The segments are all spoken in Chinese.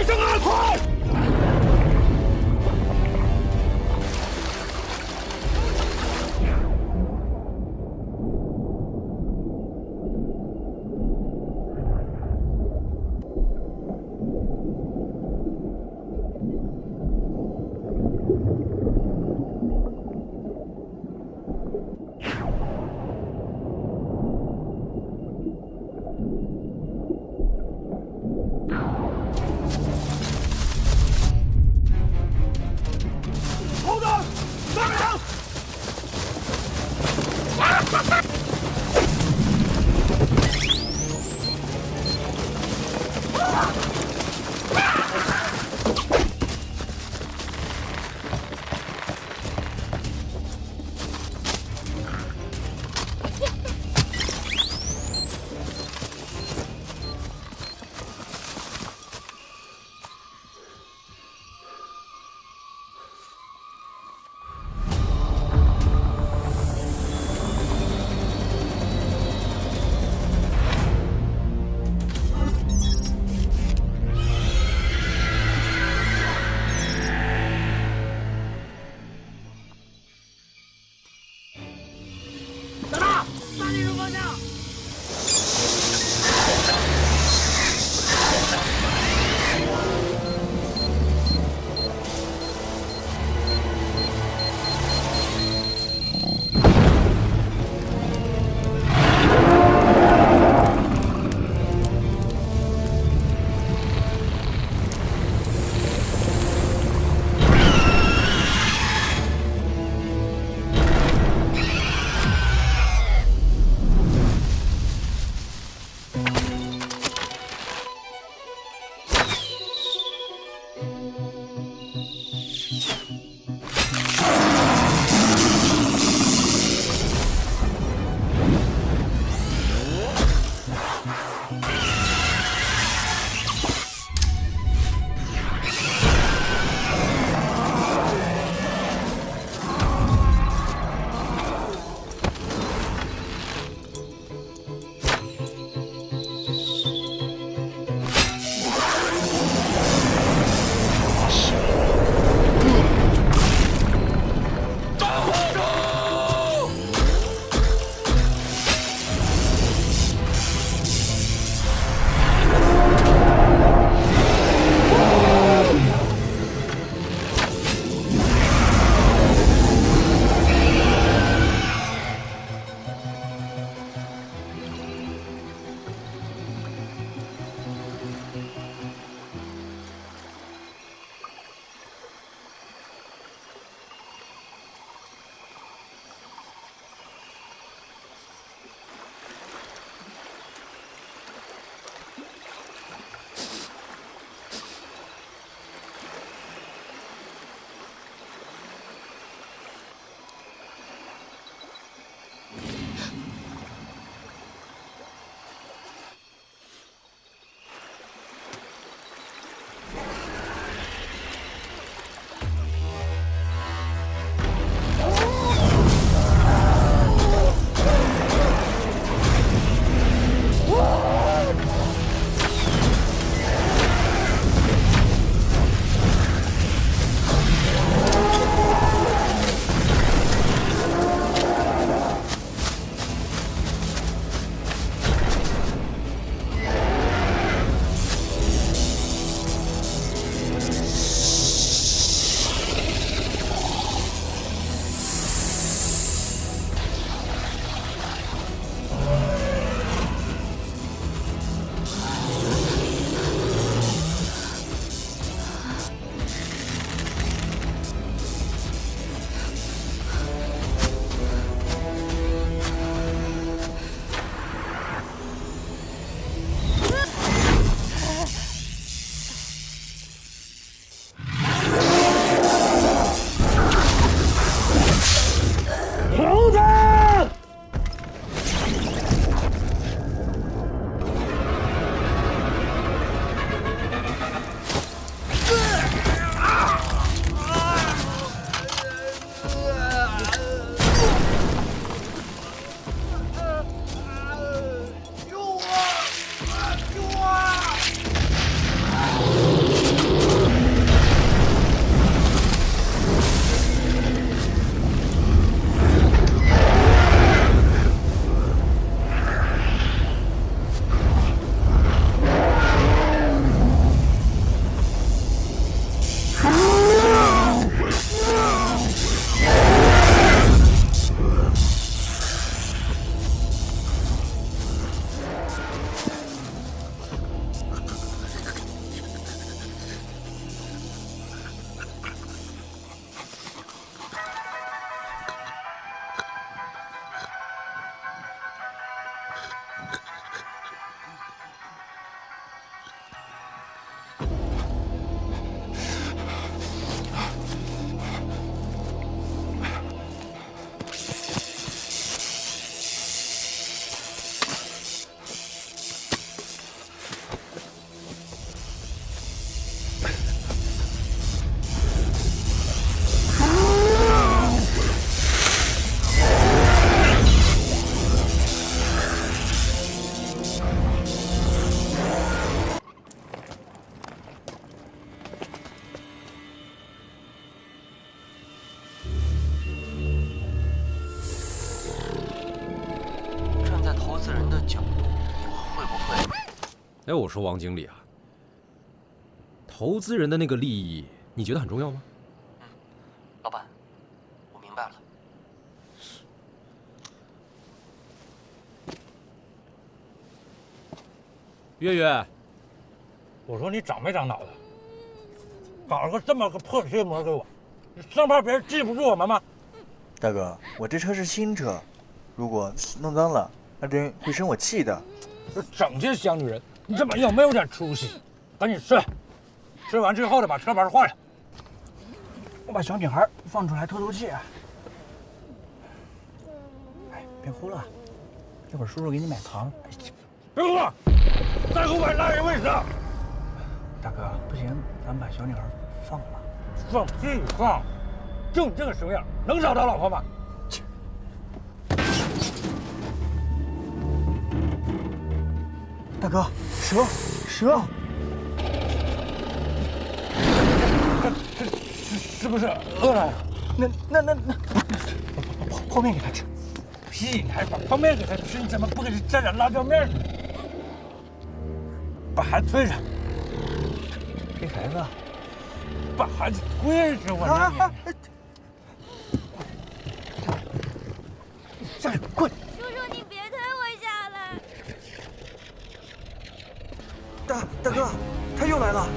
快上岸！快！哎，我说王经理啊，投资人的那个利益，你觉得很重要吗？老板，我明白了。月月，我说你长没长脑子？搞了个这么个破贴膜给我，你生怕别人记不住我们吗？大哥，我这车是新车，如果弄脏了，那真会生我气的。这整天想女人，你怎么有没有点出息？赶紧吃，吃完之后呢，把车牌换上。我把小女孩放出来透透气。哎，别哭了，一会儿叔叔给你买糖。别哭了，再给我买拉人卫生。大哥，不行，咱把小女孩放了。放屁放！就你这个熊样，能找到老婆吗？大哥，蛇！是不是饿了呀？那，泡面给他吃。屁，你还把泡面给他吃？你怎么不给他蘸点辣椒面呢？把孩子推上。给孩子？把孩子推上，我让你。下去，快！叔叔，你别推我下来。大哥，他又来了。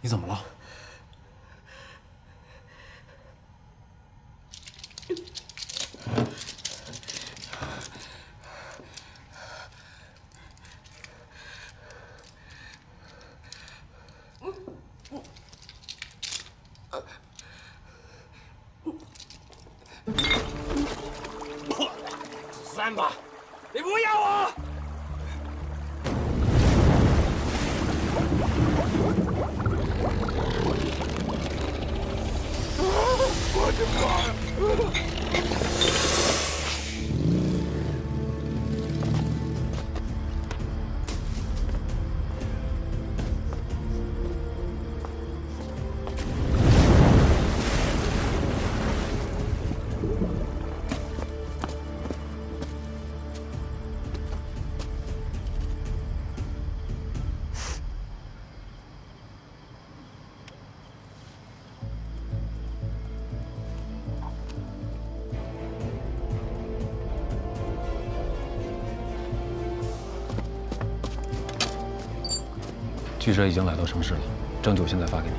你怎么了？三把，你不要我！我的妈！记者已经来到城市了，证据我现在发给你。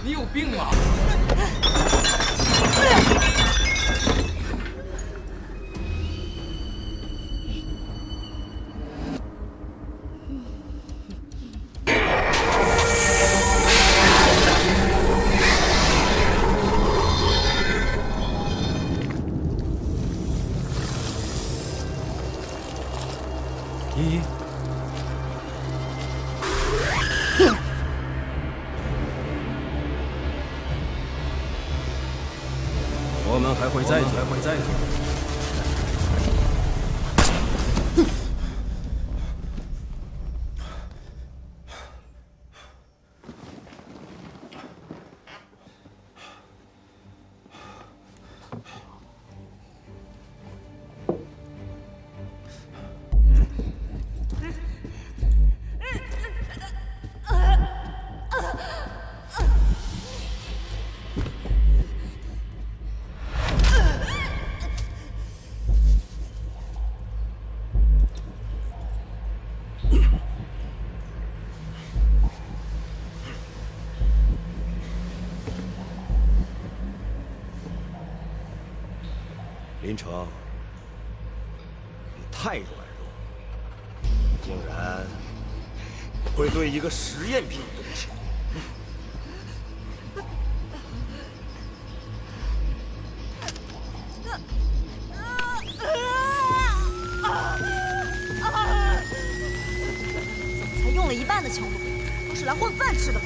你有我们还会再见。林城，你太软弱，竟然会对一个实验品动情。才用了一半的强度，都是来混饭吃的吗？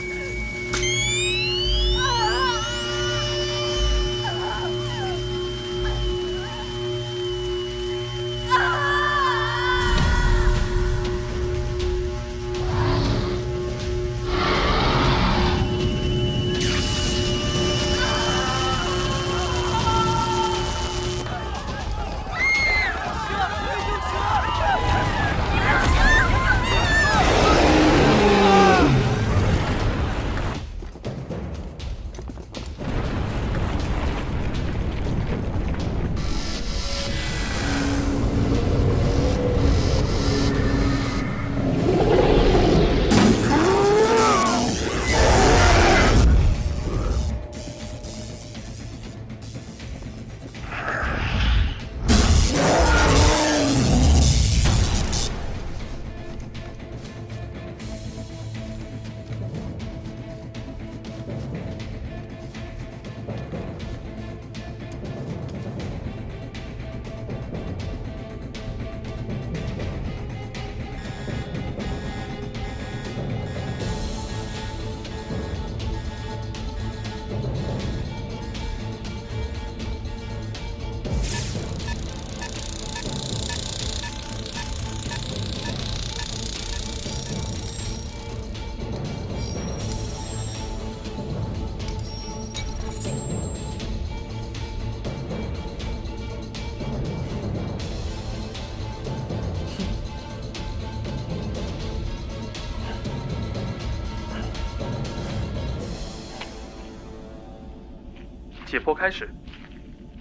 解剖开始，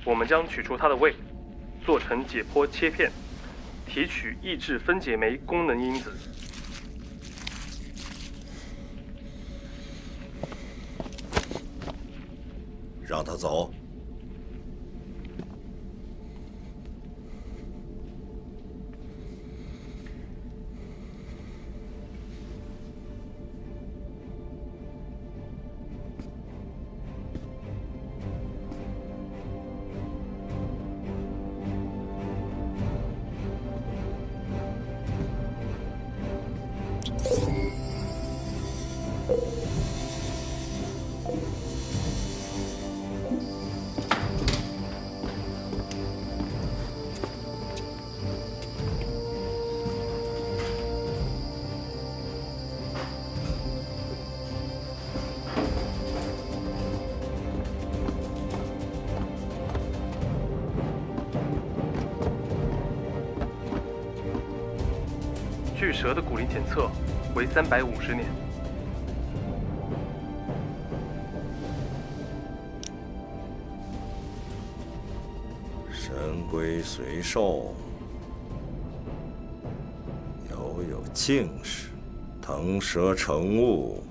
我们将取出它的胃，做成解剖切片，提取抑制分解酶功能因子。让他走。巨蛇的骨龄检测为350年。神龟随寿，犹有庆事；腾蛇成雾，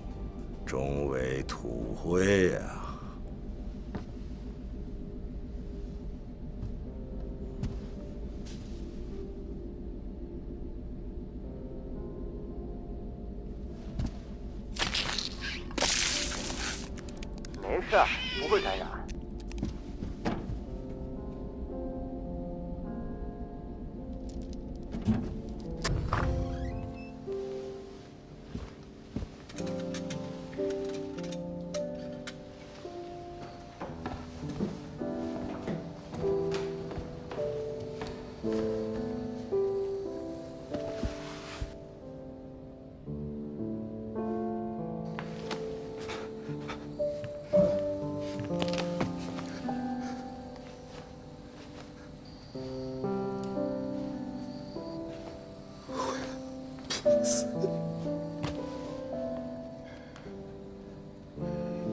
终为土灰呀。没事，不会感染。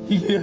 爷。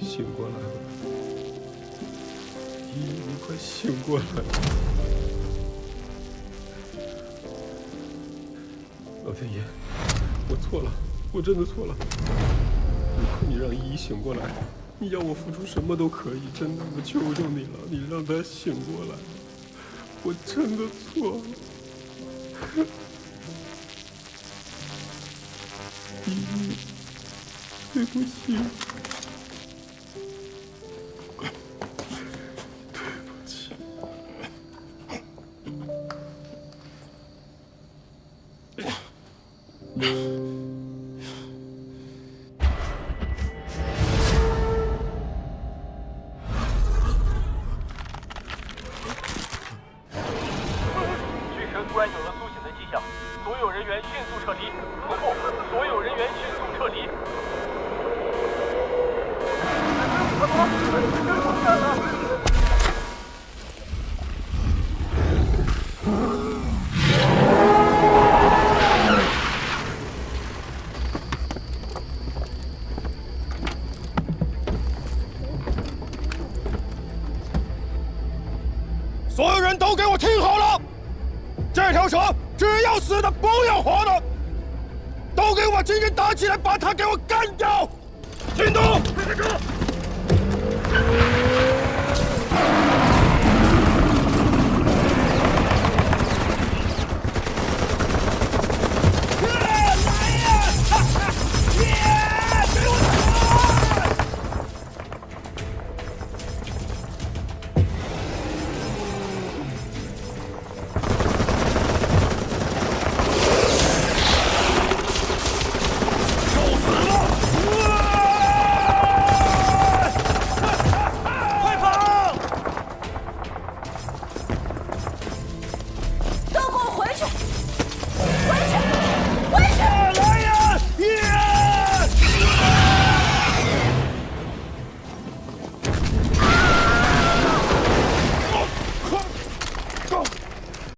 醒过来了，依依，你快醒过来！老天爷，我错了，我真的错了。如果你让依依醒过来，你要我付出什么都可以，真的，我求求你了，你让她醒过来，我真的错了。依依，对不起。突然有了苏醒的迹象，所有人员迅速撤离。重复，所有人员迅速撤离。所有人都给我听好了！这条蛇只要死的，不要活的，都给我今天打起来，把它给我干掉！进洞！